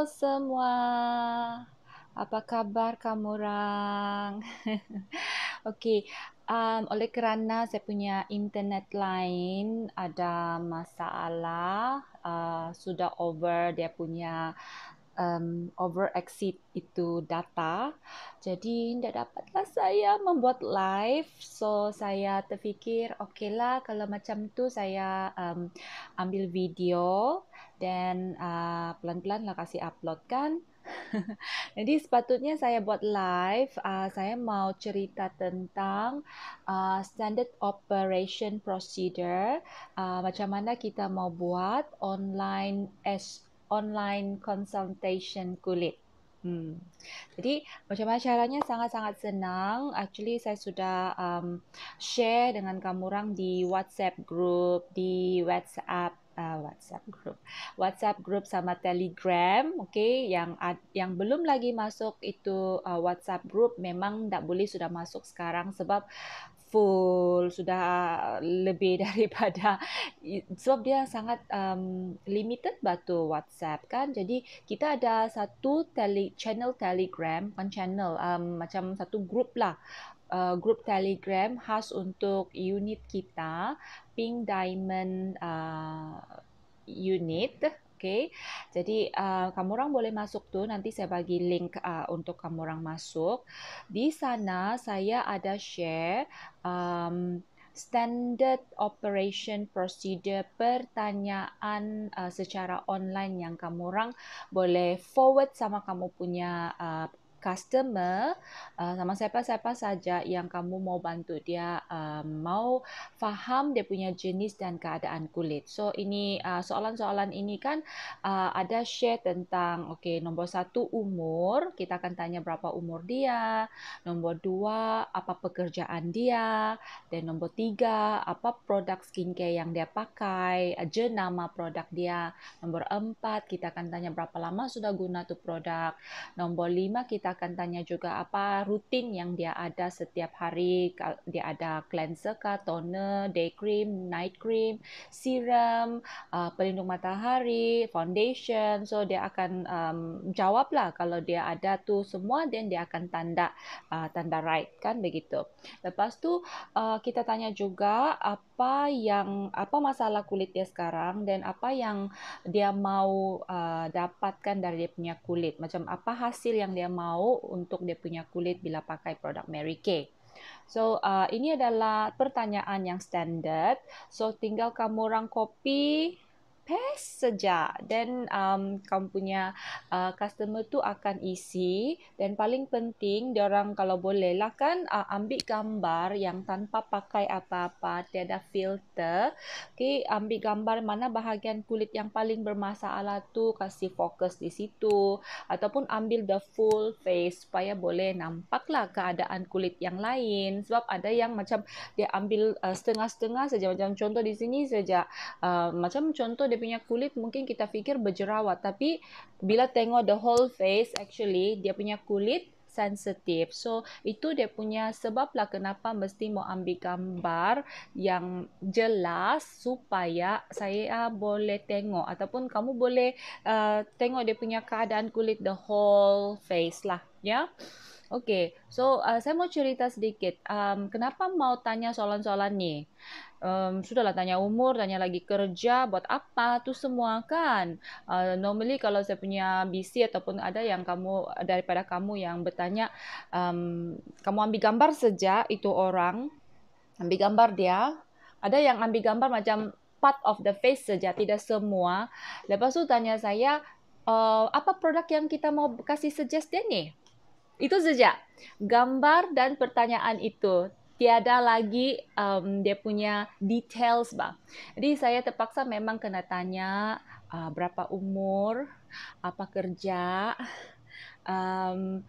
semua, apa kabar kamu orang? Okey, oleh kerana saya punya internet line ada masalah, sudah over dia punya over exceed itu data. Jadi tidak dapatlah saya membuat live. So saya terfikir okeylah kalau macam tu saya ambil video dan pelan-pelan lah kasih upload kan. Jadi sepatutnya saya buat live, saya mau cerita tentang standard operation procedure, macam mana kita mau buat online consultation kulit. Jadi macam mana caranya sangat-sangat senang. Actually saya sudah share dengan kamu orang di WhatsApp group, di WhatsApp group sama Telegram, okay? Yang belum lagi masuk itu WhatsApp group memang tak boleh sudah masuk sekarang sebab full sudah lebih daripada sebab dia sangat limited batu WhatsApp kan. Jadi kita ada satu channel Telegram, bukan channel, macam satu group lah. Grup Telegram khas untuk unit kita, Pink Diamond unit. Okay, jadi kamu orang boleh masuk tu. Nanti saya bagi link untuk kamu orang masuk. Di sana saya ada share standard operation procedure pertanyaan secara online yang kamu orang boleh forward sama kamu punya customer, sama siapa-siapa saja yang kamu mau bantu dia mau faham dia punya jenis dan keadaan kulit. So ini soalan-soalan ini kan ada share tentang nombor 1 umur, kita akan tanya berapa umur dia, nombor 2 apa pekerjaan dia, dan nombor 3 apa produk skincare yang dia pakai, jenama produk dia. Nombor 4 kita akan tanya berapa lama sudah guna tu produk. Nombor 5 kita akan tanya juga apa rutin yang dia ada setiap hari, dia ada cleanser kah, toner, day cream, night cream, serum, pelindung matahari, foundation. So dia akan jawablah kalau dia ada tu semua, then dia akan tanda right kan begitu. Lepas tu kita tanya juga apa masalah kulit dia sekarang dan apa yang dia mau dapatkan dari dia punya kulit. Macam apa hasil yang dia mau untuk dia punya kulit bila pakai produk Mary Kay. So ini adalah pertanyaan yang standard. So tinggal kamu orang copy paste saja, dan kamu punya customer tu akan isi. Dan paling penting diorang kalau boleh lah kan ambil gambar yang tanpa pakai apa-apa, tiada filter. Okay, ambil gambar mana bahagian kulit yang paling bermasalah tu, kasih fokus di situ, ataupun ambil the full face supaya boleh nampaklah keadaan kulit yang lain. Sebab ada yang macam dia ambil setengah-setengah saja, macam contoh di sini saja. Macam contoh dia punya kulit mungkin kita fikir berjerawat, tapi bila tengok the whole face, actually dia punya kulit sensitif. So itu dia punya sebab lah kenapa mesti mau ambil gambar yang jelas supaya saya boleh tengok, ataupun kamu boleh tengok dia punya keadaan kulit the whole face lah, ya. Okay, so saya mau cerita sedikit. Kenapa mau tanya soalan-soalan ni? Sudahlah tanya umur, tanya lagi kerja, buat apa tu semua kan. Normally kalau saya punya BC ataupun ada yang daripada kamu yang bertanya, kamu ambil gambar saja itu orang, ambil gambar dia. Ada yang ambil gambar macam part of the face saja, tidak semua. Lepas tu tanya saya, apa produk yang kita mau kasih suggest dia ni? Itu saja. Gambar dan pertanyaan itu. Tiada lagi dia punya details bah. Jadi saya terpaksa memang kena tanya berapa umur, apa kerja,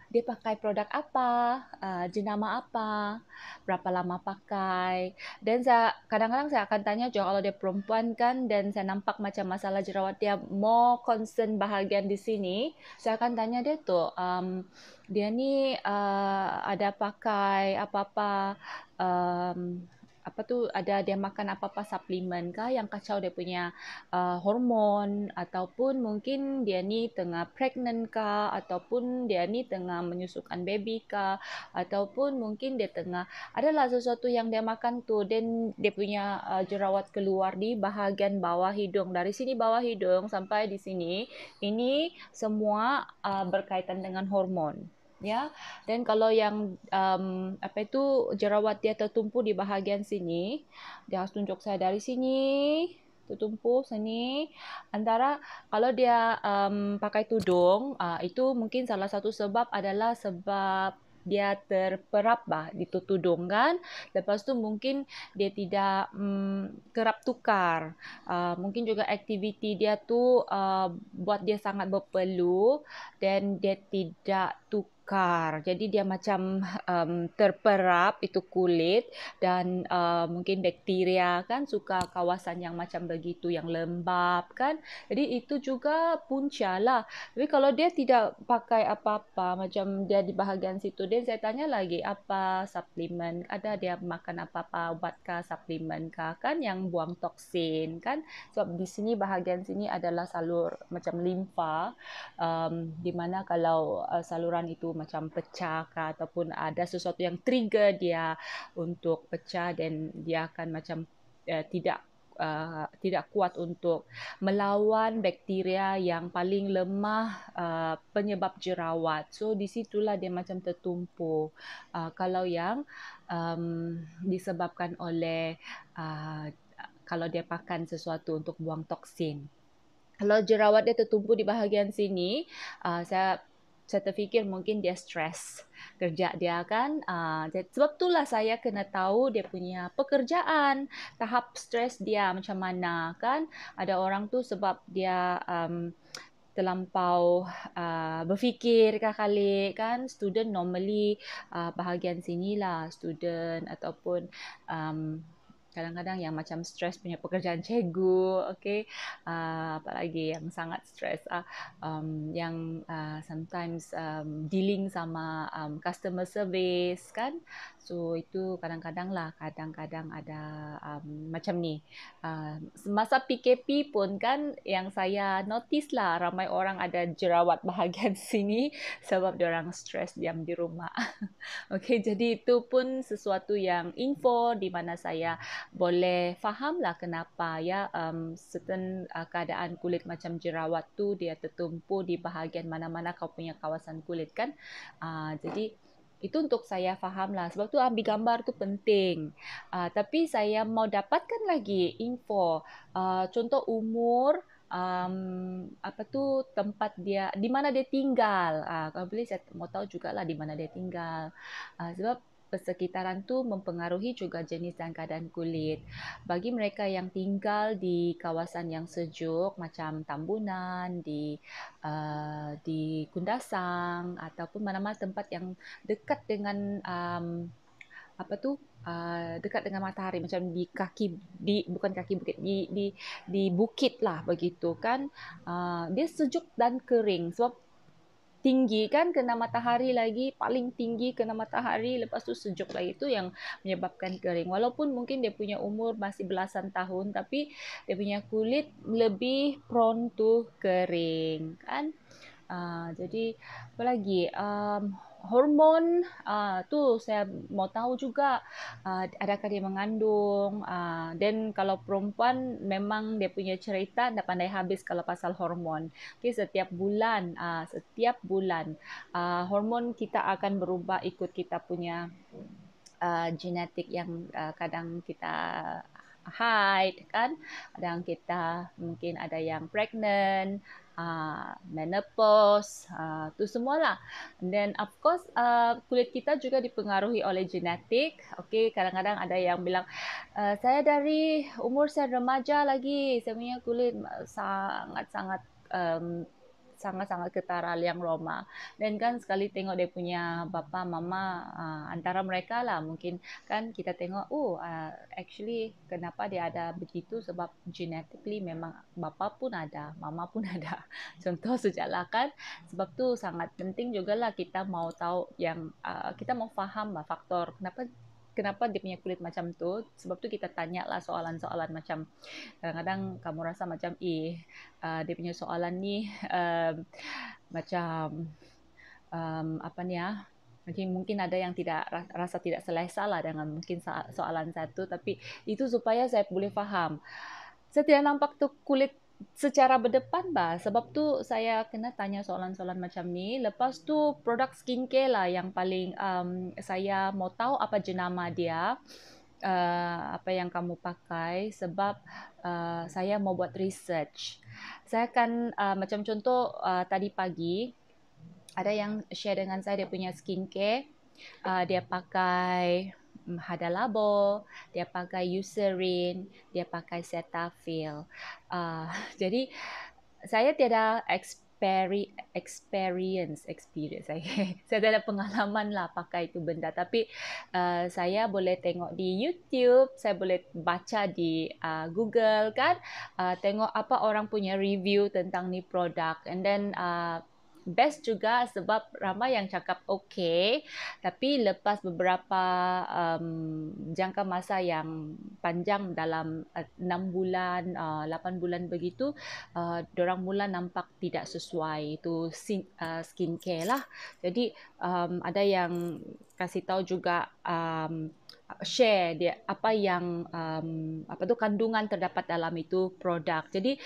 dia pakai produk apa, jenama apa, berapa lama pakai. Dan kadang-kadang saya akan tanya juga kalau dia perempuan kan, dan saya nampak macam masalah jerawat dia more concern bahagian di sini, saya akan tanya dia tu, dia ni ada pakai apa-apa apa tu, ada dia makan apa-apa suplemen kah yang kacau dia punya hormon, ataupun mungkin dia ni tengah pregnant kah, ataupun dia ni tengah menyusukan baby kah, ataupun mungkin dia tengah adalah sesuatu yang dia makan tu dan dia punya jerawat keluar di bahagian bawah hidung, dari sini bawah hidung sampai di sini. Ini semua berkaitan dengan hormon, ya. Dan kalau yang apa itu, jerawat dia tertumpu di bahagian sini, dia harus tunjuk saya dari sini, tertumpu sini. Antara kalau dia pakai tudung, itu mungkin salah satu sebab adalah sebab dia terperap di tudung kan. Lepas tu mungkin dia tidak kerap tukar. Mungkin juga aktiviti dia tu buat dia sangat berpeluh dan dia tidak tukar. Jadi dia macam terperap itu kulit, dan mungkin bakteria kan suka kawasan yang macam begitu, yang lembab kan. Jadi itu juga punca lah. Tapi kalau dia tidak pakai apa-apa, macam dia di bahagian situ, dan saya tanya lagi, apa suplemen? Ada dia makan apa-apa, ubatkah, suplemen kah? Kan yang buang toksin kan. Sebab di sini bahagian sini adalah salur macam limfa, di mana kalau saluran itu macam pecah kah, ataupun ada sesuatu yang trigger dia untuk pecah, dan dia akan macam tidak kuat untuk melawan bakteria yang paling lemah penyebab jerawat. So di situlah dia macam tertumpu. Kalau yang disebabkan oleh kalau dia makan sesuatu untuk buang toksin. Kalau jerawat dia tertumpu di bahagian sini, saya terfikir mungkin dia stres kerja dia kan. Sebab itulah saya kena tahu dia punya pekerjaan, tahap stres dia macam mana kan. Ada orang tu sebab dia terlampau berfikir kali kan. Student normally bahagian sinilah, student ataupun kadang-kadang yang macam stres punya pekerjaan cikgu, okay. Apalagi yang sangat stres, yang sometimes dealing sama customer service kan. So itu kadang-kadang ada macam ni. Masa PKP pun kan, yang saya notice lah, ramai orang ada jerawat bahagian sini sebab diorang stres diam di rumah. Okay, jadi itu pun sesuatu yang info di mana saya boleh fahamlah kenapa ya certain keadaan kulit macam jerawat tu dia tertumpu di bahagian mana-mana kau punya kawasan kulit kan. Jadi itu untuk saya fahamlah. Sebab tu ambil gambar tu penting. Tapi saya mau dapatkan lagi info. Contoh umur, apa tu, tempat dia, di mana dia tinggal. Kalau boleh saya mau tahu jugalah di mana dia tinggal. Sebab persekitaran tu mempengaruhi juga jenis dan keadaan kulit. Bagi mereka yang tinggal di kawasan yang sejuk macam Tambunan, di Kundasang, ataupun mana-mana tempat yang dekat dengan apa tu, dekat dengan matahari, macam di kaki, bukan kaki bukit, di bukit lah begitu kan. Dia sejuk dan kering sebab tinggi kan, kena matahari lagi, paling tinggi kena matahari, lepas tu sejuk lagi, itu yang menyebabkan kering. Walaupun mungkin dia punya umur masih belasan tahun, tapi dia punya kulit lebih prone to kering kan. Jadi apa lagi, hormon tu saya mau tahu juga, adakah dia mengandung, dan kalau perempuan memang dia punya cerita tak pandai habis kalau pasal hormon. Okay, setiap bulan hormon kita akan berubah ikut kita punya genetik yang kadang kita haid kan, kadang kita mungkin ada yang pregnant, menopause, tu semualah. Dan of course kulit kita juga dipengaruhi oleh genetik. Okay, kadang-kadang ada yang bilang, saya dari umur saya remaja lagi, saya punya kulit sangat-sangat sangat-sangat ketara liang Roma. Dan kan sekali tengok dia punya bapa mama, antara mereka lah mungkin kan kita tengok, actually kenapa dia ada begitu, sebab genetically memang bapa pun ada, mama pun ada. Contoh sajalah kan. Sebab tu sangat penting jugalah kita mau tahu yang kita mau faham lah faktor kenapa kenapa dia punya kulit macam tu. Sebab tu kita tanya lah soalan-soalan macam, kadang-kadang kamu rasa macam dia punya soalan ni macam apa ni mungkin ada yang tidak rasa tidak selesa lah dengan mungkin soalan satu, tapi itu supaya saya boleh faham. Saya tidak nampak tu kulit secara berdepan bah, sebab tu saya kena tanya soalan-soalan macam ni. Lepas tu produk skincare lah yang paling saya mau tahu apa jenama dia, apa yang kamu pakai, sebab saya mau buat research. Saya akan macam contoh tadi pagi ada yang share dengan saya dia punya skincare. Dia pakai Hada Labo, dia pakai Eucerin, dia pakai Cetaphil. Jadi saya tiada experience saya tidak ada pengalaman lah pakai itu benda, tapi saya boleh tengok di YouTube, saya boleh baca di Google kan, tengok apa orang punya review tentang ni produk, and then best juga sebab ramai yang cakap okay, tapi lepas beberapa jangka masa yang panjang dalam 6 bulan, 8 bulan begitu, dorang mula nampak tidak sesuai itu skincare lah. Jadi ada yang kasih tahu juga share dia apa yang apa tu kandungan terdapat dalam itu produk. Jadi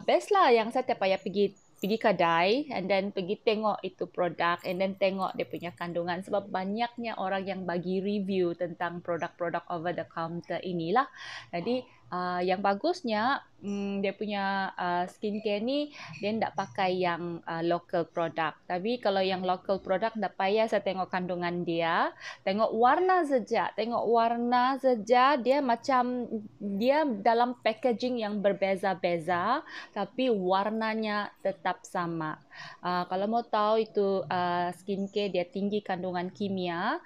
best lah yang saya tak payah pergi kedai and then pergi tengok itu produk and then tengok dia punya kandungan, sebab banyaknya orang yang bagi review tentang produk-produk over the counter inilah. Jadi yang bagusnya dia punya skincare ni dia tidak pakai yang local product. Tapi kalau yang local product tak payah saya tengok kandungan dia, tengok warna saja dia macam dia dalam packaging yang berbeza-beza tapi warnanya tetap sama. Kalau mau tahu itu skincare dia tinggi kandungan kimia,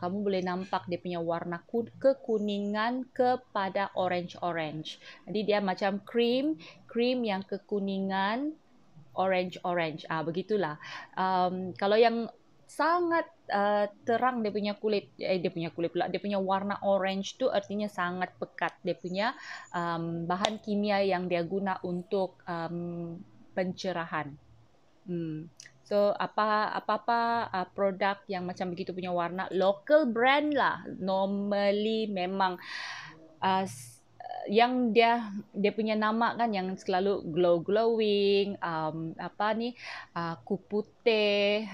kamu boleh nampak dia punya warna kekuningan kepada orange. Jadi dia macam cream yang kekuningan orange. Begitulah. Kalau yang sangat terang dia punya kulit pula, dia punya warna orange tu artinya sangat pekat dia punya bahan kimia yang dia guna untuk pencerahan. So apa-apa produk yang macam begitu punya warna local brand lah, normally memang yang dia punya nama kan yang selalu glowing, kuputih.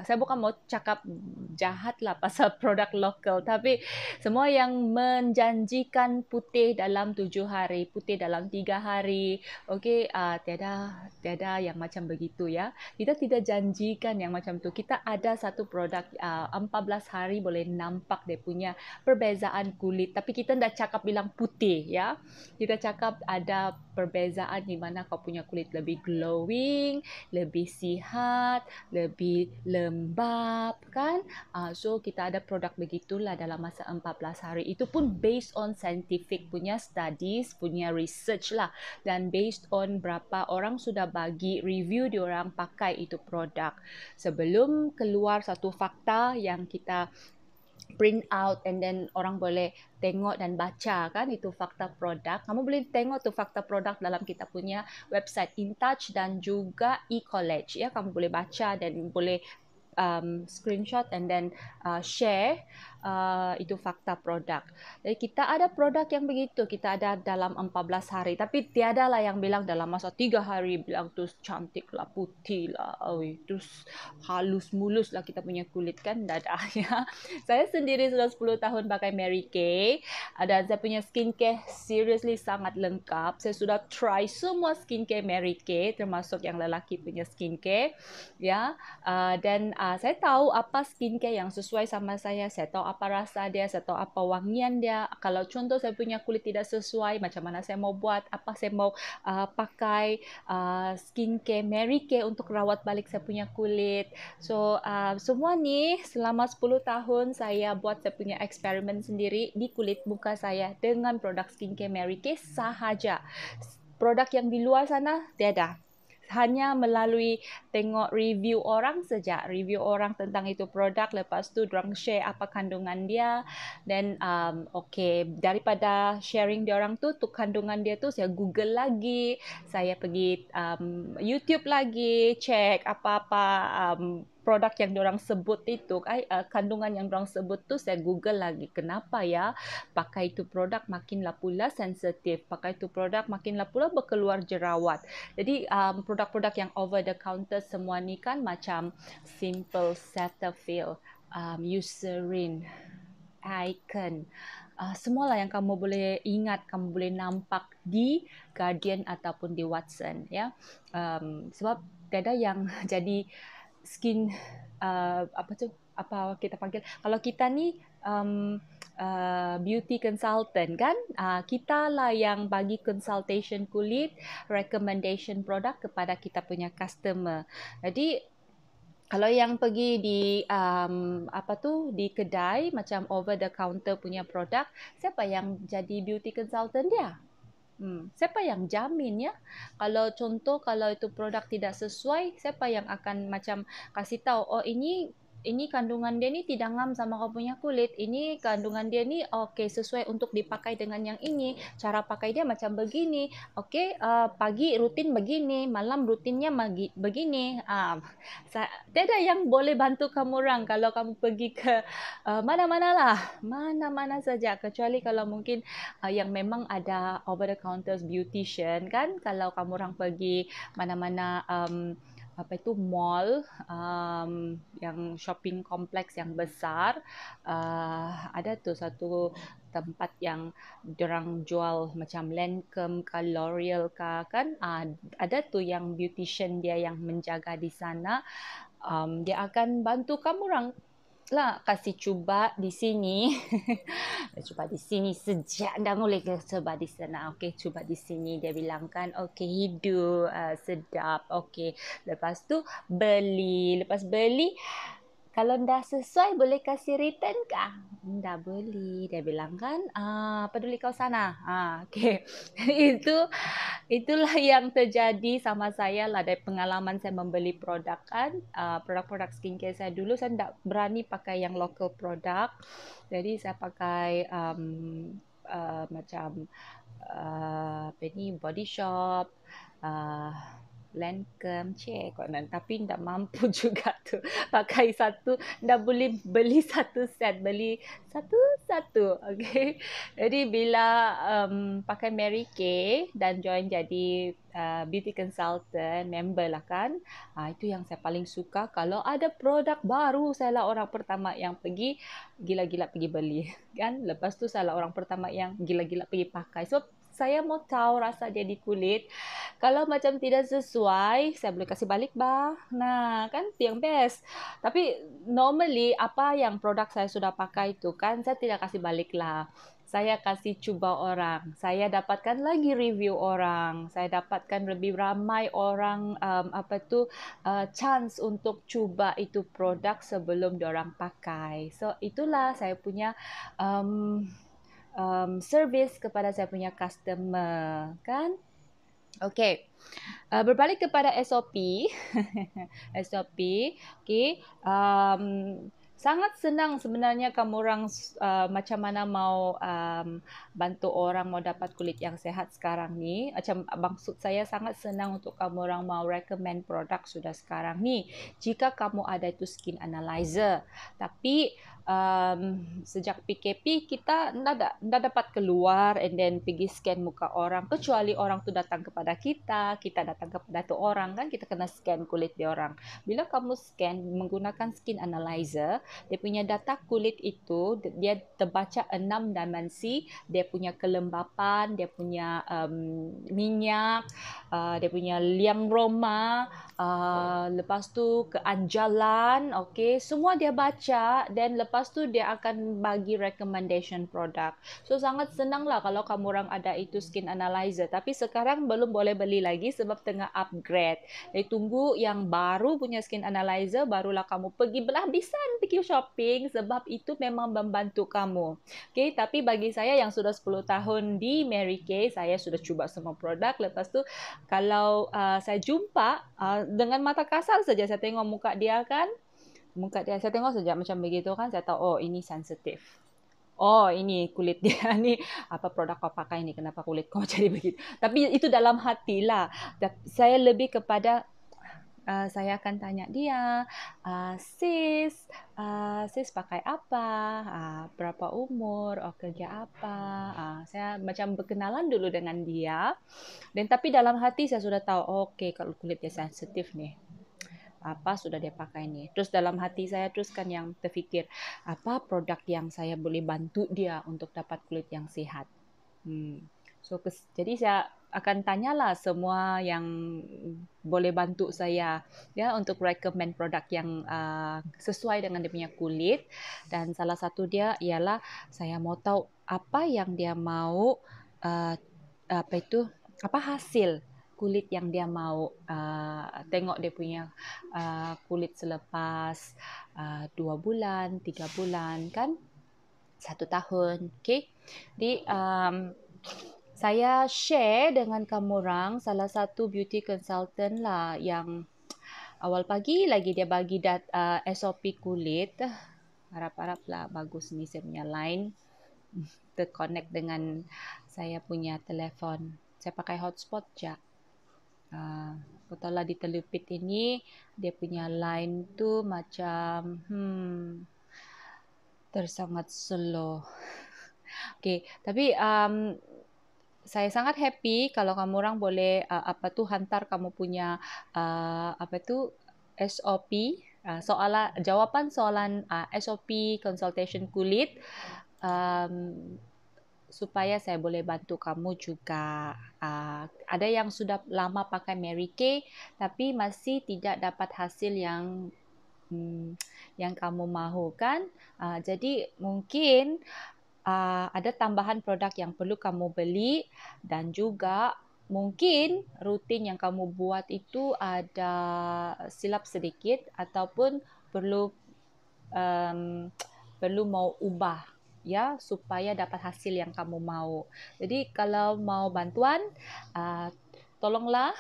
Saya bukan mau cakap jahat lah pasal produk lokal, tapi semua yang menjanjikan putih dalam 7 hari, putih dalam 3 hari, okey, tiada yang macam begitu ya. Kita tidak janjikan yang macam tu. Kita ada satu produk 14 hari boleh nampak dia punya perbezaan kulit, tapi kita tidak cakap bilang putih ya. Kita cakap ada perbezaan di mana kau punya kulit lebih glowing, lebih sihat, lebih lembap kan. So kita ada produk begitulah dalam masa 14 hari. Itu pun based on scientific punya studies, punya research lah, dan based on berapa orang sudah bagi review diorang pakai itu produk. Sebelum keluar satu fakta yang kita print out and then orang boleh tengok dan baca kan itu fakta produk. Kamu boleh tengok tu fakta produk dalam kita punya website InTouch dan juga eCollege ya. Kamu boleh baca dan boleh screenshot and then share itu fakta produk. Jadi kita ada produk yang begitu, kita ada dalam 14 hari, tapi tiada lah yang bilang dalam masa 3 hari bilang terus cantik lah, putih lah, terus halus mulus lah kita punya kulit kan, tidak ada ya. Saya sendiri sudah 10 tahun pakai Mary Kay dan saya punya skincare seriously sangat lengkap. Saya sudah try semua skincare Mary Kay termasuk yang lelaki punya skincare ya. Dan saya tahu apa skincare yang sesuai sama saya tahu apa rasa dia, saya tahu apa wangian dia. Kalau contoh saya punya kulit tidak sesuai, macam mana saya mau buat, apa saya mau pakai skincare Mary Kay untuk rawat balik saya punya kulit. So semua ni selama 10 tahun saya buat saya punya eksperimen sendiri di kulit muka saya dengan produk skincare Mary Kay sahaja. Produk yang di luar sana tiada. hanya melalui tengok review orang saja, review orang tentang itu produk, lepas tu dorang share apa kandungan dia, dan okay, daripada sharing dia orang tu kandungan dia tu saya Google lagi, saya pergi YouTube lagi, check apa-apa produk yang diorang sebut itu, kandungan yang diorang sebut tu saya Google lagi. Kenapa ya pakai itu produk makinlah pula sensitif, pakai itu produk makinlah pula berkeluar jerawat. Jadi produk-produk yang over the counter semua ni kan macam Simple, Cetaphil, Eucerin, Icon, semualah yang kamu boleh ingat, kamu boleh nampak di Guardian ataupun di Watson, ya. Sebab tiada yang jadi skin apa kita panggil, kalau kita ni beauty consultant kan, kita lah yang bagi consultation kulit, recommendation produk kepada kita punya customer. Jadi kalau yang pergi di di kedai macam over the counter punya produk, siapa yang jadi beauty consultant dia? Siapa yang jamin ya? Kalau contoh kalau itu produk tidak sesuai, siapa yang akan macam kasih tahu, oh ini kandungan dia ni tidak ngam sama kau punya kulit. Ini kandungan dia ni okey sesuai untuk dipakai dengan yang ini. Cara pakai dia macam begini. Okey, pagi rutin begini, malam rutinnya begini. Tiada yang boleh bantu kamu orang kalau kamu pergi ke mana-mana saja, kecuali kalau mungkin yang memang ada over the counter beautician kan. Kalau kamu orang pergi mana-mana mall, yang shopping kompleks yang besar, ada tu satu tempat yang dorang jual macam Lancome ke L'Oreal ke kan, ada tu yang beautician dia yang menjaga di sana. Dia akan bantu kamu orang lah, kasih cuba di sini. Cuba di sini sejak dah boleh ke cuba di sana. Okey, cuba di sini dia bilang kan, okey hidup sedap. Okey, lepas tu beli, lepas beli kalau dah sesuai boleh kasih return kah? Dah boleh, dia bilang kan, peduli kau sana. Okey. Itulah yang terjadi sama saya lah dari pengalaman saya membeli produk kan, produk-produk skincare saya dulu saya tidak berani pakai yang local produk, jadi saya pakai macam Body Shop, Lancome, konon, tapi tidak mampu juga tu pakai satu, tidak boleh beli satu set, beli satu-satu. Okay. Jadi bila pakai Mary Kay dan join jadi beauty consultant, member lah kan, itu yang saya paling suka. Kalau ada produk baru, saya lah orang pertama yang pergi gila-gila pergi beli kan. Lepas tu saya lah orang pertama yang gila-gila pergi pakai. So saya mau tahu rasa dia di kulit. Kalau macam tidak sesuai, saya boleh kasih balik bah. Nah, kan itu yang best. Tapi normally apa yang produk saya sudah pakai itu kan saya tidak kasih balik lah. Saya kasih cuba orang. Saya dapatkan lagi review orang. Saya dapatkan lebih ramai orang chance untuk cuba itu produk sebelum diorang pakai. So itulah saya punya service kepada saya punya customer kan. Okey. Berbalik kepada SOP. SOP. Okey. Sangat senang sebenarnya kamu orang macam mana mau bantu orang mau dapat kulit yang sehat sekarang ni. Macam maksud saya sangat senang untuk kamu orang mau recommend produk sudah sekarang ni. Jika kamu ada itu skin analyzer. Tapi sejak PKP kita tidak dapat keluar and then pergi scan muka orang, kecuali orang tu datang kepada kita datang kepada tu orang kan, kita kena scan kulit dia orang. Bila kamu scan menggunakan skin analyzer, dia punya data kulit itu dia terbaca 6 dimensi, dia punya kelembapan, dia punya minyak, dia punya liang roma, lepas tu keanjalan, okey, semua dia baca, dan lepas tu dia akan bagi recommendation produk. So sangat senang lah kalau kamu orang ada itu skin analyzer. Tapi sekarang belum boleh beli lagi sebab tengah upgrade. Jadi tunggu yang baru punya skin analyzer, barulah kamu pergi berhabisan pergi shopping sebab itu memang membantu kamu. Okay, tapi bagi saya yang sudah 10 tahun di Mary Kay, saya sudah cuba semua produk. Lepas tu kalau saya jumpa dengan mata kasar saja saya tengok muka dia kan, saya tengok saja macam begitu kan, saya tahu oh ini sensitif. Oh ini kulit dia ni apa produk kau pakai ni, kenapa kulit kau jadi begitu. Tapi itu dalam hati lah. Saya lebih kepada saya akan tanya dia, sis pakai apa, berapa umur, kerja apa. Saya macam berkenalan dulu dengan dia. Dan tapi dalam hati saya sudah tahu, okay, kalau kulit dia sensitif nih, apa sudah dia pakai ni. Terus dalam hati saya teruskan yang terfikir, apa produk yang saya boleh bantu dia untuk dapat kulit yang sihat. So, jadi saya akan tanyalah semua yang boleh bantu saya ya untuk recommend produk yang sesuai dengan dia punya kulit. Dan salah satu dia ialah saya mau tahu apa yang dia mau, apa hasil kulit yang dia mau. Tengok dia punya kulit selepas 2 bulan, 3 bulan kan, 1 tahun. Okay. Jadi saya share dengan kamu orang salah satu beauty consultant lah yang awal pagi lagi dia bagi SOP kulit. Harap-harap lah bagus ni saya punya line terconnect dengan saya punya telefon. Saya pakai hotspot je. Kau tahu lah di Telupit ini dia punya line tu macam tersangat slow. Okay, tapi saya sangat happy kalau kamu orang boleh hantar kamu punya SOP, jawapan soalan SOP consultation kulit, supaya saya boleh bantu kamu juga. Ada yang sudah lama pakai Mary Kay tapi masih tidak dapat hasil yang kamu mahu kan. Jadi mungkin ada tambahan produk yang perlu kamu beli, dan juga mungkin rutin yang kamu buat itu ada silap sedikit ataupun perlu mau ubah ya supaya dapat hasil yang kamu mau. Jadi kalau mau bantuan, tolonglah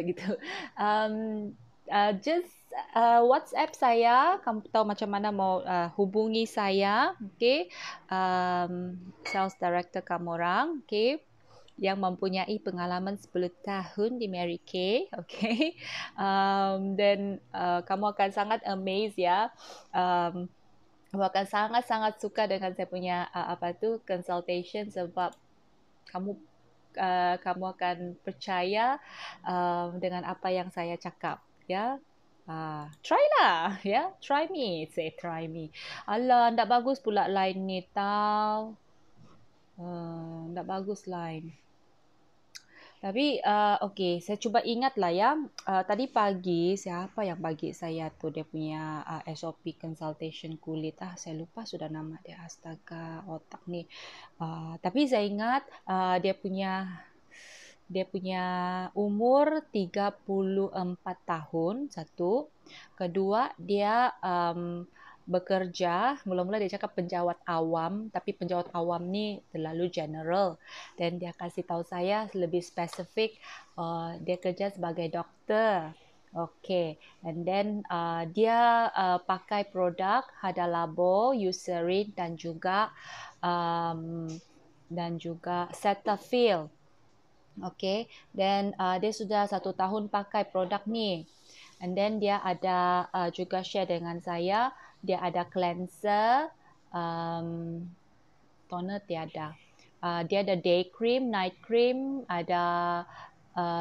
gitu. Just WhatsApp saya, kamu tahu macam mana mau hubungi saya, okay? Sales director kamu orang, okay? Yang mempunyai pengalaman 10 tahun di Mary Kay, okay? Dan kamu akan sangat amazed ya. Kamu akan sangat-sangat suka dengan saya punya consultation sebab kamu akan percaya dengan apa yang saya cakap ya. Try lah ya, try me. Alah, ndak bagus pula line ni tau. Ndak bagus line. Tapi okay, saya cuba ingat lah ya. Tadi pagi siapa yang bagi saya tu dia punya SOP consultation kulit. Saya lupa sudah nama dia. Astaga, otak ni. Tapi saya ingat dia punya umur 34 tahun, satu. Kedua, dia bekerja, mula-mula dia cakap penjawat awam, tapi penjawat awam ni terlalu general. Dan dia kasih tahu saya lebih spesifik, dia kerja sebagai doktor. Okay, and then dia pakai produk Hada Labo, Eucerin dan juga Cetaphil. Okay, dan dia sudah 1 tahun pakai produk ni. And then dia ada juga share dengan saya, dia ada cleanser, toner tiada. Dia ada day cream, night cream, ada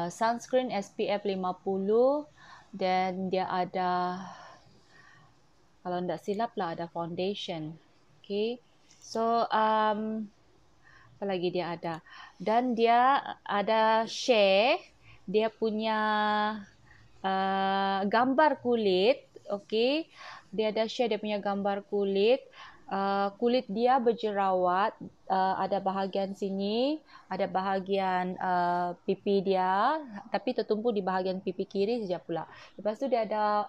sunscreen SPF 50, dan dia ada, kalau tidak silap lah, ada foundation. Okay, so apa lagi dia ada? Dan dia ada share dia punya gambar kulit. Okay, dia ada share dia punya gambar kulit. kulit dia berjerawat, ada bahagian sini, ada bahagian pipi dia, tapi tertumpu di bahagian pipi kiri saja pula. Lepas tu dia ada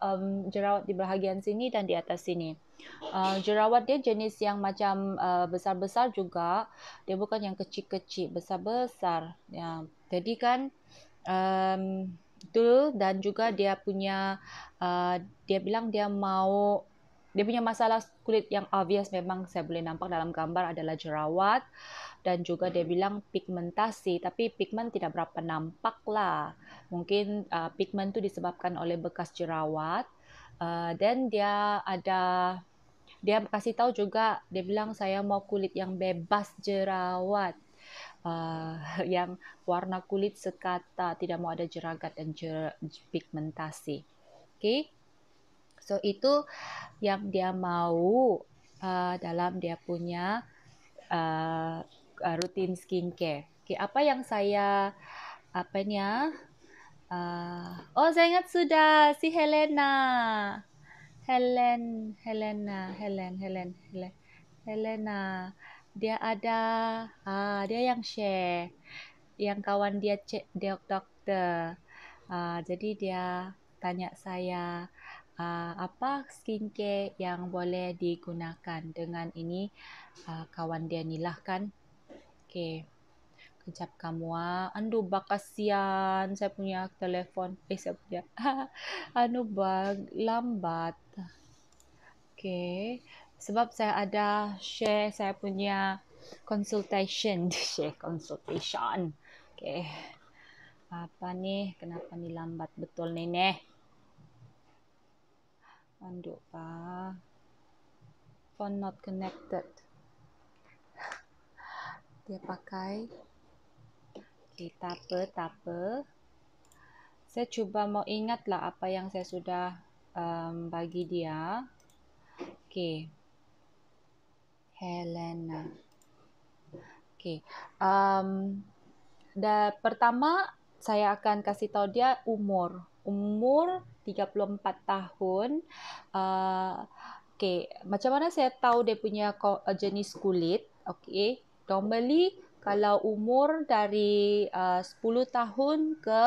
jerawat di bahagian sini dan di atas sini. Jerawat dia jenis yang macam besar-besar juga, dia bukan yang kecil-kecil, besar-besar. Ya. Jadi kan itu, dan juga dia punya dia bilang dia punya masalah kulit yang obvious, memang saya boleh nampak dalam gambar adalah jerawat, dan juga dia bilang pigmentasi, tapi pigment tidak berapa nampak lah. Mungkin pigment tu disebabkan oleh bekas jerawat. Dan dia kasih tahu juga, dia bilang saya mau kulit yang bebas jerawat. Yang warna kulit sekata, tidak mau ada jeragat dan pigmentasi. Okay? So itu yang dia mau dalam dia punya rutin skincare. Okay, apa yang saya oh, saya ingat sudah, si Helena. Helena. Dia ada dia yang share, yang kawan dia cek doktor. Jadi dia tanya saya apa skincare yang boleh digunakan dengan ini. Kawan dia ni lah kan. Okay. Kejap kamu Andu bak kasihan saya punya telefon. Saya punya lambat. Okay. Sebab saya ada share saya punya consultation. Share consultation. Okay. Apa ni? Kenapa ni lambat betul ni? Andu pa. Phone not connected. Dia pakai. Okay, tak apa. Saya cuba mau ingatlah apa yang saya sudah bagi dia. Okay. Helena. Okay. Pertama, saya akan kasih tahu dia umur. Umur 34 tahun. Okay. Macam mana saya tahu dia punya jenis kulit? Okay. Normally, kalau umur dari 10 tahun ke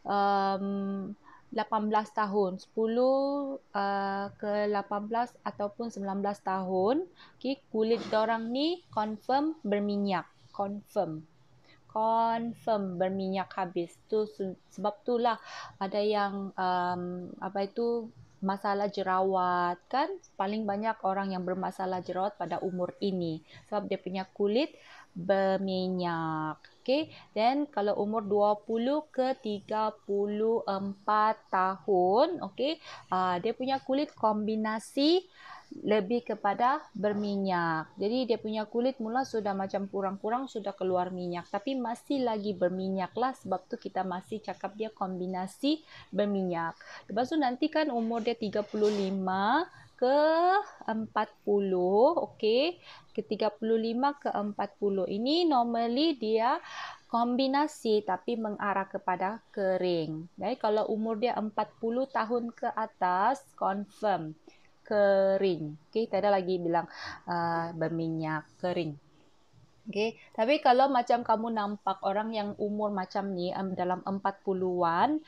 18 tahun, 10 ke 18 ataupun 19 tahun, okay, kulit dorang ni confirm berminyak. Confirm berminyak habis. Tu sebab itulah ada yang masalah jerawat kan, paling banyak orang yang bermasalah jerawat pada umur ini sebab dia punya kulit berminyak. Okay, then kalau umur 20 ke 34 tahun, okay, dia punya kulit kombinasi lebih kepada berminyak. Jadi dia punya kulit mula sudah macam kurang-kurang sudah keluar minyak, tapi masih lagi berminyak lah, sebab tu kita masih cakap dia kombinasi berminyak. Lepas tu nanti kan umur dia 35 ke 40, okey. Ke 35 ke 40 ini normally dia kombinasi tapi mengarah kepada kering. Jadi kalau umur dia 40 tahun ke atas, confirm kering. Okey, tak ada lagi bilang berminyak, kering. Okey, tapi kalau macam kamu nampak orang yang umur macam ni dalam 40-an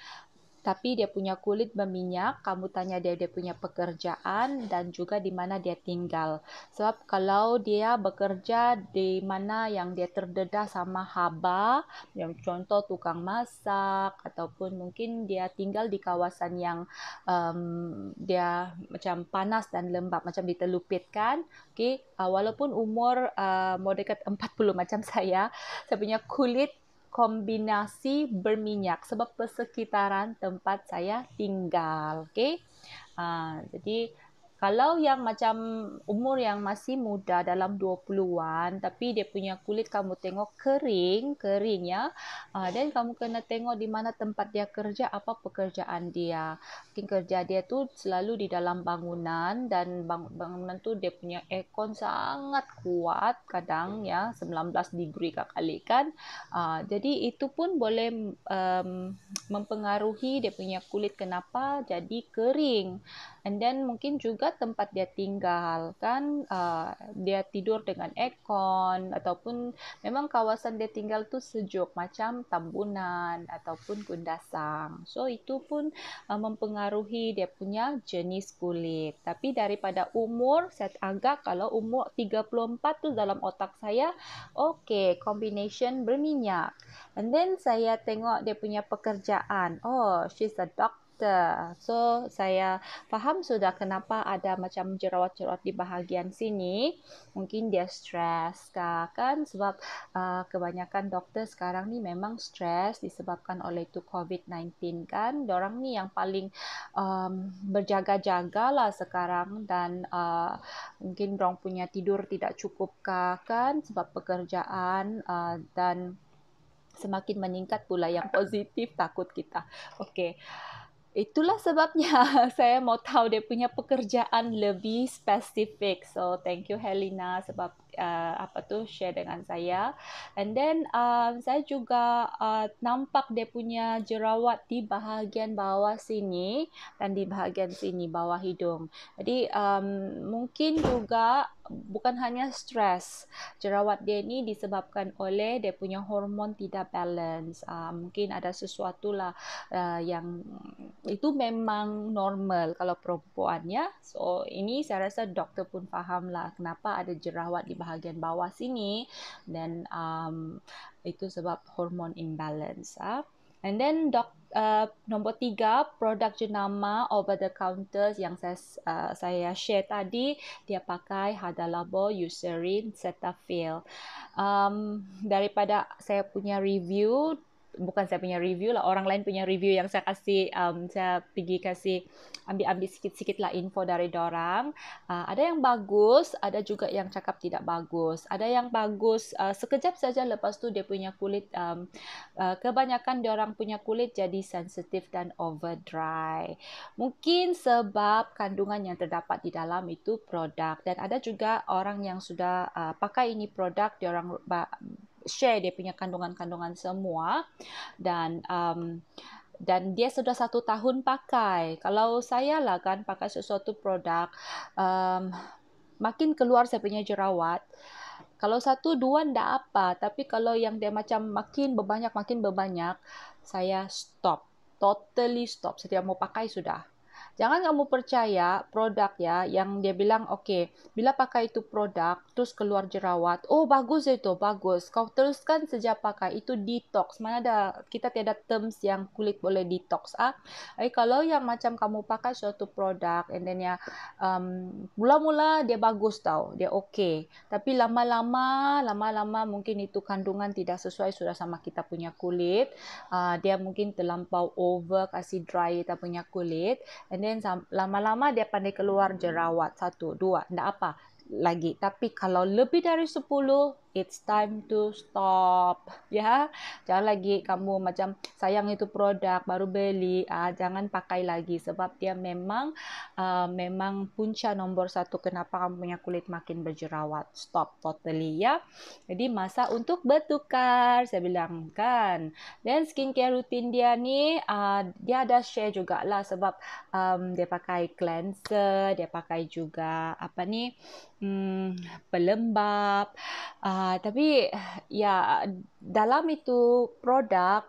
tapi dia punya kulit berminyak, kamu tanya dia punya pekerjaan dan juga di mana dia tinggal. Sebab kalau dia bekerja di mana yang dia terdedah sama haba, yang contoh tukang masak, ataupun mungkin dia tinggal di kawasan yang dia macam panas dan lembap, macam di Telupit kan. Okay, walaupun umur mau dekat 40 macam saya punya kulit kombinasi berminyak sebab persekitaran tempat saya tinggal. Okay? Jadi kalau yang macam umur yang masih muda dalam 20-an tapi dia punya kulit kamu tengok kering ya, dan kamu kena tengok di mana tempat dia kerja, apa pekerjaan dia. Mungkin kerja dia tu selalu di dalam bangunan dan bangunan tu dia punya aircon sangat kuat, kadang ya 19 degree kali kan. Jadi itu pun boleh mempengaruhi dia punya kulit kenapa jadi kering. And then mungkin juga tempat dia tinggal kan, dia tidur dengan aircon ataupun memang kawasan dia tinggal tu sejuk macam Tambunan ataupun Kundasang. So itu pun mempengaruhi dia punya jenis kulit. Tapi daripada umur, saya agak kalau umur 34 tu dalam otak saya, okay, combination berminyak. And then saya tengok dia punya pekerjaan. Oh, she's a doctor. So, saya faham sudah kenapa ada macam jerawat-jerawat di bahagian sini. Mungkin dia stres kan? Sebab kebanyakan doktor sekarang ni memang stres disebabkan oleh tu COVID-19 kan. Dorang ni yang paling berjaga-jaga lah sekarang dan mungkin dorang punya tidur tidak cukup kan sebab pekerjaan dan semakin meningkat pula yang positif takut kita. Okey. Itulah sebabnya saya mau tahu dia punya pekerjaan lebih spesifik. So, thank you Helena sebab share dengan saya. And then saya juga nampak dia punya jerawat di bahagian bawah sini dan di bahagian sini bawah hidung. Jadi mungkin juga bukan hanya stres. Jerawat dia ni disebabkan oleh dia punya hormon tidak balance. Mungkin ada sesuatu lah yang itu memang normal kalau perempuan ya. So ini saya rasa doktor pun faham lah kenapa ada jerawat di bahagian bawah sini dan itu sebab hormon imbalance. And then nombor 3, produk jenama over the counter yang saya share tadi, dia pakai Hada Labo Eucerin Cetaphil. Daripada saya punya review, bukan saya punya review lah, orang lain punya review yang saya kasih, saya pergi kasih ambil sikit-sikit lah info dari dorang. Ada yang bagus, ada juga yang cakap tidak bagus. Ada yang bagus sekejap saja, lepas tu dia punya kulit, kebanyakan diorang punya kulit jadi sensitif dan over dry. Mungkin sebab kandungan yang terdapat di dalam itu produk, dan ada juga orang yang sudah pakai ini produk, diorang share dia punya kandungan-kandungan semua dan dia sudah 1 tahun pakai. Kalau saya lah kan pakai sesuatu produk, makin keluar saya punya jerawat. Kalau 1, 2 ndak apa, tapi kalau yang dia macam makin berbanyak, saya stop. Totally stop. Saya tidak mau pakai sudah. Jangan kamu percaya produk ya yang dia bilang okey, bila pakai itu produk terus keluar jerawat. Oh bagus itu, bagus. Kau teruskan saja pakai, itu detox. Mana ada, kita tiada terms yang kulit boleh detox. Kalau yang macam kamu pakai suatu produk and then ya mula-mula dia bagus tau, dia okey. Tapi lama-lama mungkin itu kandungan tidak sesuai sudah sama kita punya kulit. Dia mungkin terlampau over kasih dry kita punya kulit. And then lama-lama dia pandai keluar jerawat 1, 2, enggak apa lagi. Tapi kalau lebih dari 10, it's time to stop. Ya, jangan lagi kamu macam sayang itu produk baru beli, jangan pakai lagi sebab dia memang punca nombor 1 kenapa kamu punya kulit makin berjerawat. Stop totally ya. Jadi masa untuk bertukar, saya bilang kan. Dan skincare rutin dia ni dia ada share jugalah sebab dia pakai cleanser, dia pakai juga pelembap. Tapi ya dalam itu produk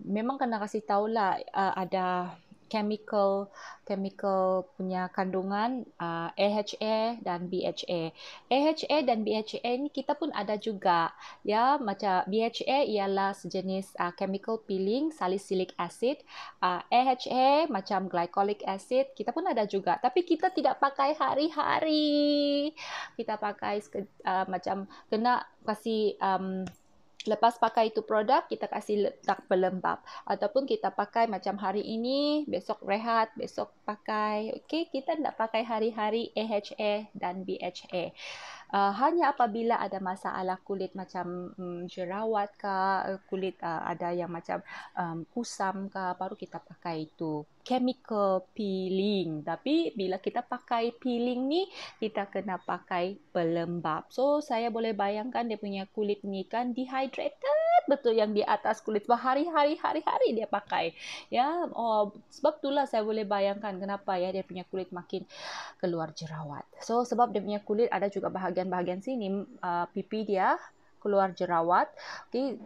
memang kena kasih tahulah ada chemical punya kandungan AHA dan BHA. AHA dan BHA ni kita pun ada juga ya, macam BHA ialah sejenis chemical peeling salicylic acid. AHA macam glycolic acid kita pun ada juga, tapi kita tidak pakai hari-hari. Kita pakai macam kena kasih lepas pakai itu produk, kita kasih letak pelembap. Ataupun kita pakai macam hari ini, besok rehat, besok pakai. Okey, kita tidak pakai hari-hari AHA dan BHA. Hanya apabila ada masalah kulit macam jerawat ke, kulit ada yang macam kusam ke, baru kita pakai itu chemical peeling. Tapi bila kita pakai peeling ni, kita kena pakai pelembap. So saya boleh bayangkan dia punya kulit ni kan dehydrated betul yang di atas kulit, berhari-hari dia pakai. Ya, sebab itulah saya boleh bayangkan kenapa ya dia punya kulit makin keluar jerawat. So sebab dia punya kulit ada juga bahagian-bahagian sini pipi dia keluar jerawat. Okay.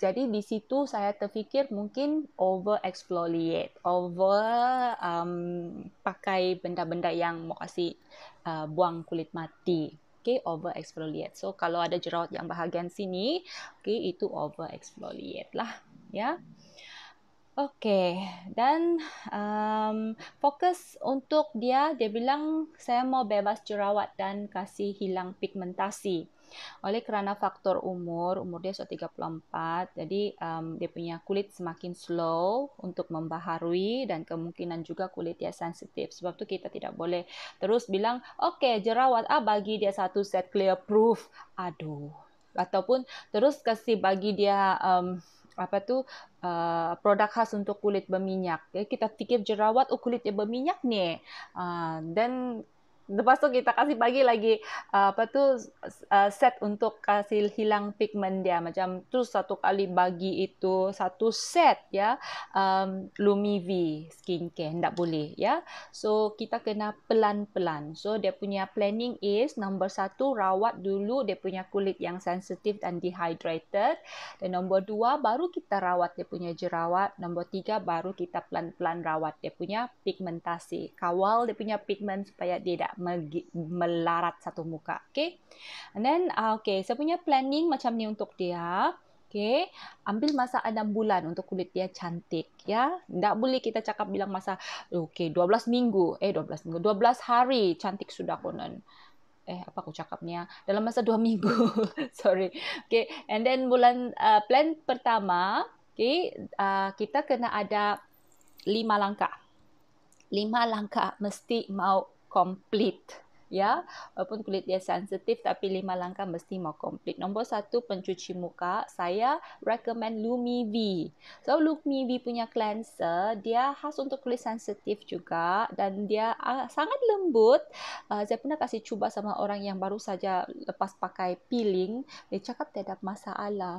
Jadi di situ saya terfikir mungkin over exfoliate, pakai benda-benda yang mau kasih buang kulit mati. Okay, over exfoliate. So kalau ada jerawat yang bahagian sini, okay, itu over exfoliate lah, ya. Okey, dan fokus untuk dia bilang saya mau bebas jerawat dan kasih hilang pigmentasi. Oleh kerana faktor umur dia sudah 34, jadi dia punya kulit semakin slow untuk membaharui dan kemungkinan juga kulit dia sensitif. Sebab tu kita tidak boleh terus bilang, okey jerawat, bagi dia satu set clear proof. Aduh. Ataupun terus kasih bagi dia produk khas untuk kulit berminyak. Kita fikir jerawat, kulit dia berminyak ni. Dan lepas tu kita kasih bagi lagi set untuk kasih hilang pigmen dia. Macam tu satu kali bagi itu satu set ya, Lumivi skincare. Tak boleh ya. So kita kena pelan-pelan. So dia punya planning is nombor 1, rawat dulu dia punya kulit yang sensitif dan dehydrated. Dan nombor 2 baru kita rawat dia punya jerawat. Nombor 3 baru kita pelan-pelan rawat dia punya pigmentasi. Kawal dia punya pigmen supaya dia tak melarat satu muka. Okay. And then, saya punya planning macam ni untuk dia. Okay. Ambil masa 6 bulan untuk kulit dia cantik. Ya. Tak boleh kita cakap bilang masa, 12 minggu. 12 hari cantik sudah konon. Apa aku cakap ni ya? Dalam masa 2 minggu. Sorry. Okay. And then plan pertama, okay, kita kena ada 5 langkah. 5 langkah mesti mau complete. Ya, walaupun kulit dia sensitif tapi 5 langkah mesti mau complete. Nombor 1, pencuci muka. Saya recommend Lumivi. So Lumivi punya cleanser, dia khas untuk kulit sensitif juga dan dia sangat lembut. Saya pernah kasih cuba sama orang yang baru saja lepas pakai peeling. Dia cakap tidak ada masalah.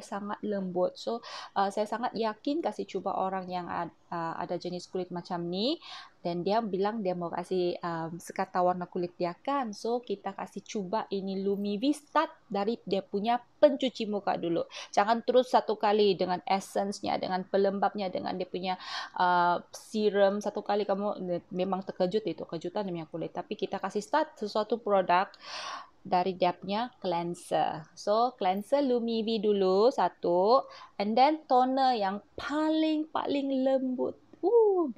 Sangat lembut. So saya sangat yakin kasih cuba orang yang ada jenis kulit macam ni. Dan dia bilang dia mau kasih sekat warna kulit dia kan. So kita kasih cuba ini Lumivi, start dari dia punya pencuci muka dulu. Jangan terus satu kali dengan essence-nya, dengan pelembabnya, dengan dia punya serum. Satu kali kamu memang terkejut, itu kejutan dia punya kulit. Tapi kita kasih start sesuatu produk dari dia punya cleanser. So cleanser Lumivi dulu satu, and then toner yang paling lembut.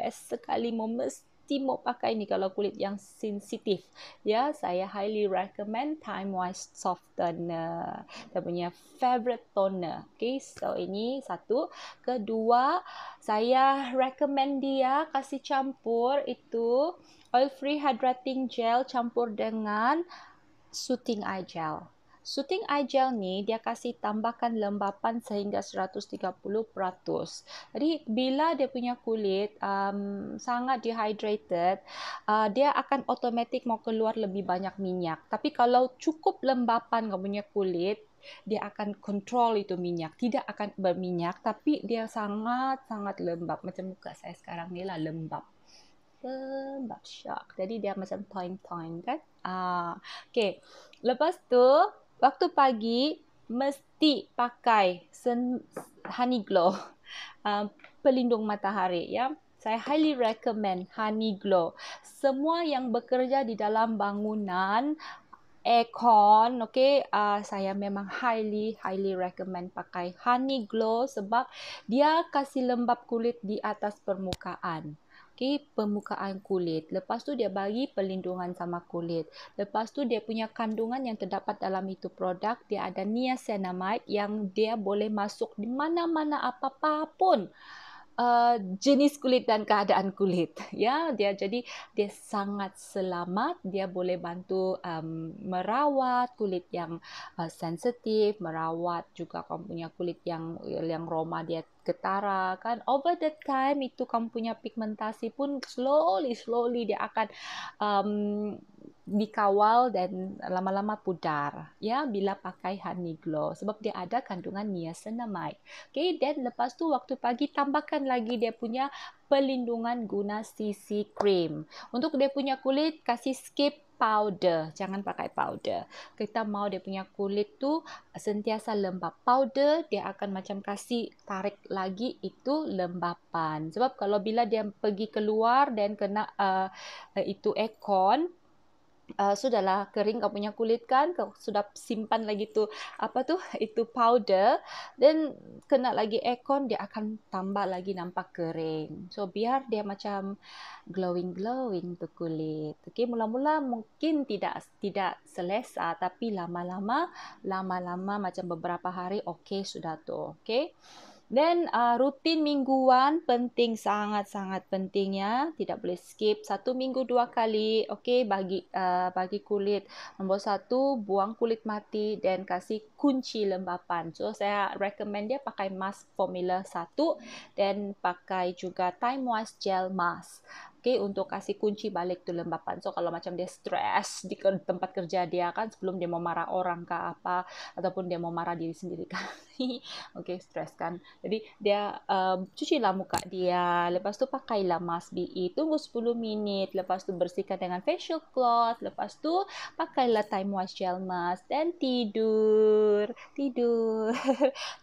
Best sekali, mesti mau pakai ni kalau kulit yang sensitif. Ya, saya highly recommend Time Wise Softener. Saya punya favorite toner. Okay, so ini satu. Kedua, saya recommend dia kasih campur itu oil free hydrating gel campur dengan Soothing Eye Gel. Soothing Eye Gel ni dia kasih tambahkan lembapan sehingga 130%. Jadi bila dia punya kulit sangat dehydrated, dia akan automatik mau keluar lebih banyak minyak. Tapi kalau cukup lembapan kamu punya kulit, dia akan kontrol itu minyak. Tidak akan berminyak, tapi dia sangat lembab. Macam muka saya sekarang ni lah, lembab syak. Jadi dia macam toin-toin kan. Okay. Lepas tu, waktu pagi mesti pakai Honey Glow, pelindung matahari ya. Saya highly recommend Honey Glow. Semua yang bekerja di dalam bangunan, aircon, okay, saya memang highly recommend pakai Honey Glow sebab dia kasih lembab kulit di atas permukaan. Okay, permukaan kulit. Lepas tu dia bagi perlindungan sama kulit. Lepas tu dia punya kandungan yang terdapat dalam itu produk, dia ada niacinamide yang dia boleh masuk di mana-mana apa-apa pun. Jenis kulit dan keadaan kulit, ya. Jadi dia sangat selamat. Dia boleh bantu merawat kulit yang sensitif, merawat juga kamu punya kulit yang roma dia ketara kan. Over the time itu kamu punya pigmentasi pun slowly dia akan dikawal dan lama-lama pudar ya bila pakai Honey Glow sebab dia ada kandungan niacinamide. Okay, dan lepas tu waktu pagi tambahkan lagi dia punya pelindungan guna CC cream. Untuk dia punya kulit kasih skip powder, jangan pakai powder. Kita mau dia punya kulit tu sentiasa lembap. Powder dia akan macam kasih tarik lagi itu lembapan. Sebab kalau bila dia pergi keluar dan kena itu aircon, sudahlah kering kau punya kulit kan, kau sudah simpan lagi tu apa tu itu powder dan kena lagi aircon dia akan tambah lagi nampak kering. So biar dia macam glowing tu kulit. Okey, mula-mula mungkin tidak selesa tapi lama-lama macam beberapa hari okey sudah tu. Okey. Dan rutin mingguan penting, sangat-sangat penting ya. Tidak boleh skip. 1 minggu 2 kali. Okey, bagi kulit. Nombor 1, buang kulit mati dan kasih kunci lembapan. So, saya recommend dia pakai mask Formula 1 dan pakai juga Time Moist Gel Mask. Okay, untuk kasih kunci balik tu lembapan. So, kalau macam dia stres di tempat kerja dia kan, sebelum dia mau marah orang ke apa, ataupun dia mau marah diri sendiri kan. Okay, stres kan. Jadi dia cucilah muka dia, lepas tu pakailah mask BE, tunggu 10 minit, lepas tu bersihkan dengan facial cloth, lepas tu pakailah Time Moist Gel Mask dan tidur.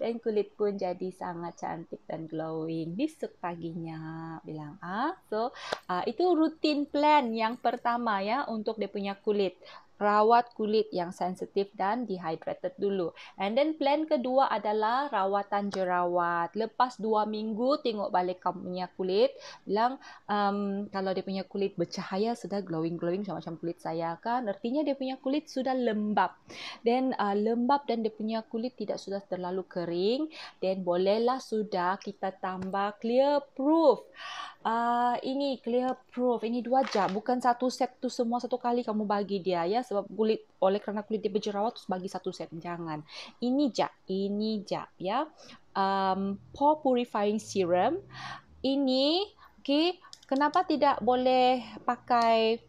Dan kulit pun jadi sangat cantik dan glowing besok paginya bilang. So itu rutin plan yang pertama ya untuk dia punya kulit. Rawat kulit yang sensitif dan dehydrated dulu. And then plan kedua adalah rawatan jerawat. Lepas 2 minggu tengok balik kamu punya kulit. Bilang kalau dia punya kulit bercahaya sudah glowing macam kulit saya kan. Artinya dia punya kulit sudah lembap. Dan lembap dan dia punya kulit tidak sudah terlalu kering. Dan bolehlah sudah kita tambah clear proof. Ini clear proof, ini 2 jam, bukan satu set tu semua satu kali kamu bagi dia ya, sebab kerana kulit dia berjerawat terus bagi satu set, jangan. Ini je ya. Pore purifying serum ini, okay, kenapa tidak boleh pakai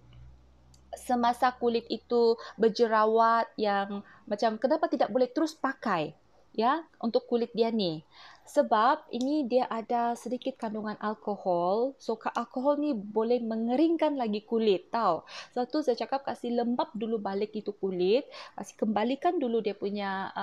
semasa kulit itu berjerawat yang macam, kenapa tidak boleh terus pakai ya untuk kulit dia ni? Sebab ini dia ada sedikit kandungan alkohol. So alkohol ni boleh mengeringkan lagi kulit tau. Satu saya cakap kasih lembap dulu balik itu kulit, kasih kembalikan dulu dia punya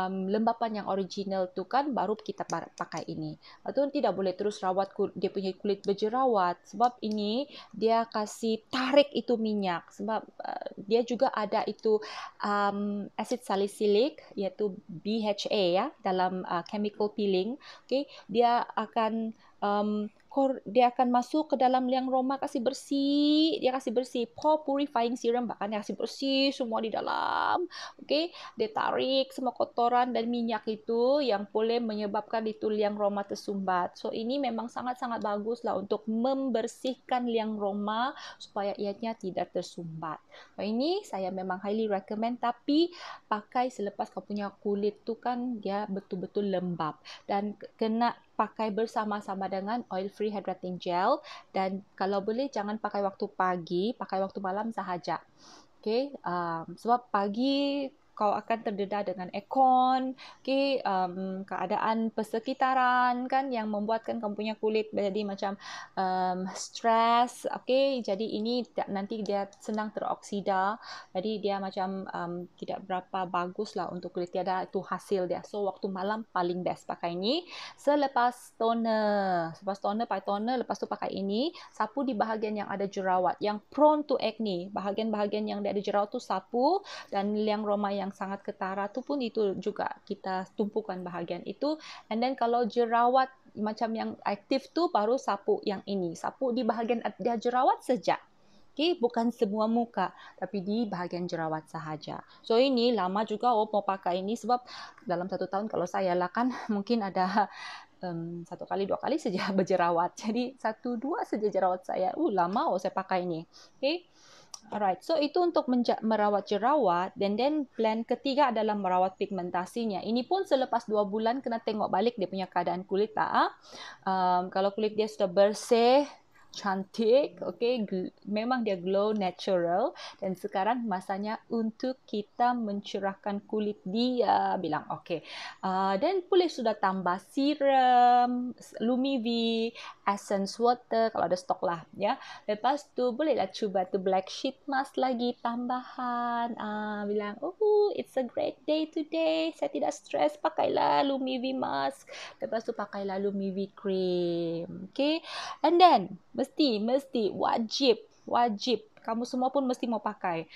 lembapan yang original tu kan, baru kita pakai ini. Atau tidak boleh terus rawat dia punya kulit berjerawat sebab ini dia kasih tarik itu minyak sebab dia juga ada itu asid salisilik iaitu BHA ya dalam chemical peeling. Okay, dia akan masuk ke dalam liang roma, kasih bersih, pore purifying serum, bahkan dia kasih bersih semua di dalam. Okay, dia tarik semua kotoran dan minyak itu yang boleh menyebabkan itu liang roma tersumbat. So ini memang sangat-sangat bagus lah untuk membersihkan liang roma supaya ianya tidak tersumbat. So ini saya memang highly recommend, tapi pakai selepas kau punya kulit tu kan dia betul-betul lembap dan kena pakai bersama-sama dengan oil free hydrating gel, dan kalau boleh jangan pakai waktu pagi, pakai waktu malam sahaja. Okay, sebab pagi kau akan terdedah dengan aircon, okay, keadaan persekitaran kan yang membuatkan kamu punya kulit jadi macam stres, okay, jadi ini nanti dia senang teroksida, jadi dia macam tidak berapa bagus lah untuk kulit, tiada itu hasil dia. So waktu malam paling best pakai ini. Selepas toner pakai toner, lepas tu pakai ini, sapu di bahagian yang ada jerawat, yang prone to acne, bahagian-bahagian yang ada jerawat tu sapu, dan liang roma yang sangat ketara tu pun itu juga kita tumpukan bahagian itu. And then kalau jerawat macam yang aktif tu baru sapu yang ini, sapu di bahagian ada jerawat saja. Okay, bukan semua muka, tapi di bahagian jerawat sahaja. So ini lama juga mau pakai ini sebab dalam 1 tahun kalau saya lah kan mungkin ada 1 kali 2 kali saja berjerawat. Jadi 1-2 saja jerawat saya. Lama saya pakai ini. Okay. Alright, so itu untuk merawat jerawat, dan then plan ketiga adalah merawat pigmentasinya. Ini pun selepas 2 bulan kena tengok balik dia punya keadaan kulit lah. Kalau kulit dia sudah bersih, cantik, okay? Memang dia glow natural dan sekarang masanya untuk kita mencerahkan kulit dia. Bilang okay. Dan boleh sudah tambah serum, Lumivi, essence water kalau ada stok lah, ya. Lepas tu bolehlah cuba tu black sheet mask lagi tambahan. Bilang, oh, it's a great day today. Saya tidak stres, pakailah Lumivi mask. Lepas tu pakailah Lumivi cream. Okay. And then, mesti, wajib. Kamu semua pun mesti mau pakai.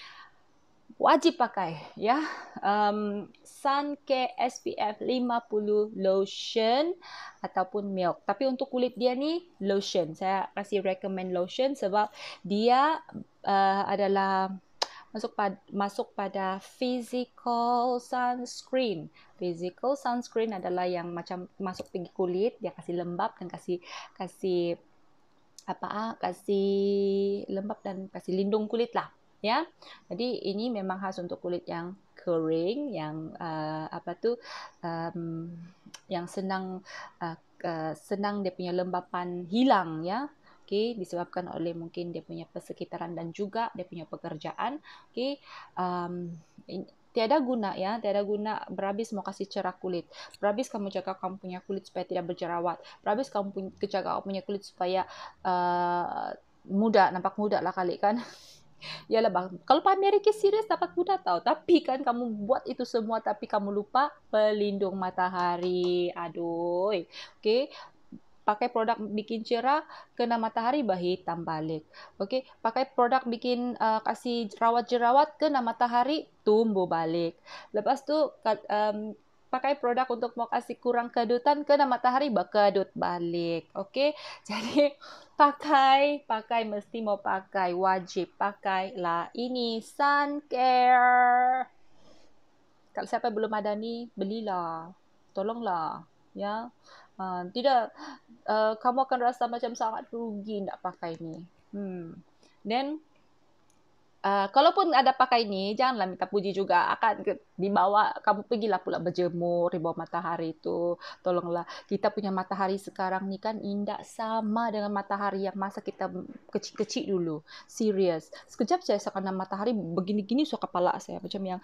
Wajib pakai, ya. Sun Care SPF 50 lotion ataupun milk. Tapi untuk kulit dia ni, lotion. Saya kasih recommend lotion sebab dia adalah masuk pada physical sunscreen. Physical sunscreen adalah yang macam masuk pergi kulit, dia kasih lembab dan kasih lembab dan kasih lindung kulit lah, ya. Jadi ini memang khas untuk kulit yang kering, yang yang senang dia punya lembapan hilang, ya. Okay, disebabkan oleh mungkin dia punya persekitaran dan juga dia punya pekerjaan. Okay, tiada guna berhabis mau kasih cerah kulit. Berhabis kamu jaga kamu punya kulit supaya tidak berjerawat. Berhabis kamu jaga kamu punya kulit supaya nampak muda lah kali kan. Yalah bang, kalau pameriknya serius dapat muda tau. Tapi kan kamu buat itu semua tapi kamu lupa pelindung matahari. Aduh. Okay. Pakai produk bikin cerah, kena matahari hitam balik. Okey, pakai produk bikin kasih rawat jerawat, kena matahari tumbuh balik. Lepas tu pakai produk untuk mau kasih kurang kedutan, kena matahari berkedut balik. Okey, jadi pakai mesti mau pakai, wajib pakailah ini Sun Care. Kalau siapa belum ada ni, belilah. Tolonglah, ya. Tidak, kamu akan rasa macam sangat rugi nak pakai ni. Then, kalaupun ada pakai ni, janganlah minta puji juga. Akan dibawa, kamu pergilah pula berjemur di bawah matahari itu. Tolonglah, kita punya matahari sekarang ni kan indah sama dengan matahari yang masa kita kecil-kecil dulu. Serius. Sekejap saya kena matahari begini-gini so kepala saya. Macam yang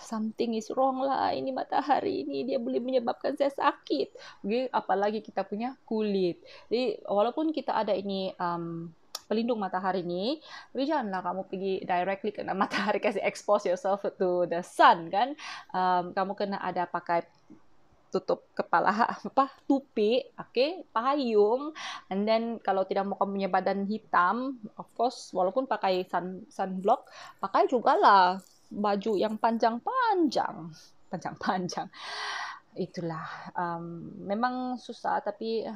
something is wrong lah. Ini matahari ini dia boleh menyebabkan saya sakit. Okay? Apalagi kita punya kulit. Jadi walaupun kita ada ini pelindung matahari ni, tapi janganlah kamu pergi directly kena matahari, kasih expose yourself to the sun kan. Kamu kena ada pakai tutup kepala, tupi, okay, payung, and then kalau tidak mau kamu punya badan hitam, of course, walaupun pakai sunblock, pakai jugalah baju yang panjang-panjang. Itulah, memang susah tapi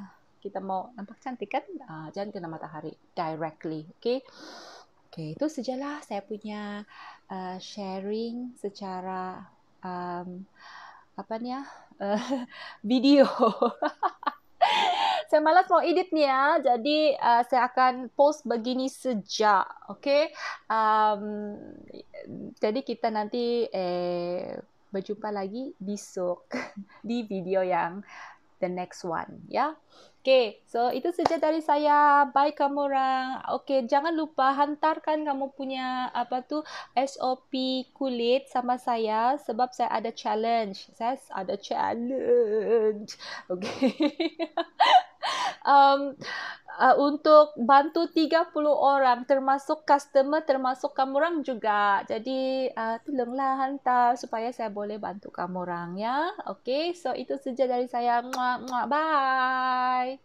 kita mau nampak cantik kan, jangan kena matahari directly, okay? Okay, itu sajalah saya punya sharing secara video. Saya malas mau edit ni ya, jadi saya akan post begini sejak, okay? Jadi kita nanti berjumpa lagi besok di video yang the next one, ya. Okay, so itu saja dari saya. Bye kamu orang. Okay, jangan lupa hantarkan kamu punya SOP kulit sama saya sebab saya ada challenge. Okay. Untuk bantu 30 orang termasuk customer, termasuk kamu orang juga. Jadi tolonglah hantar supaya saya boleh bantu kamu orang ya. Okay, so itu saja dari saya. Bye.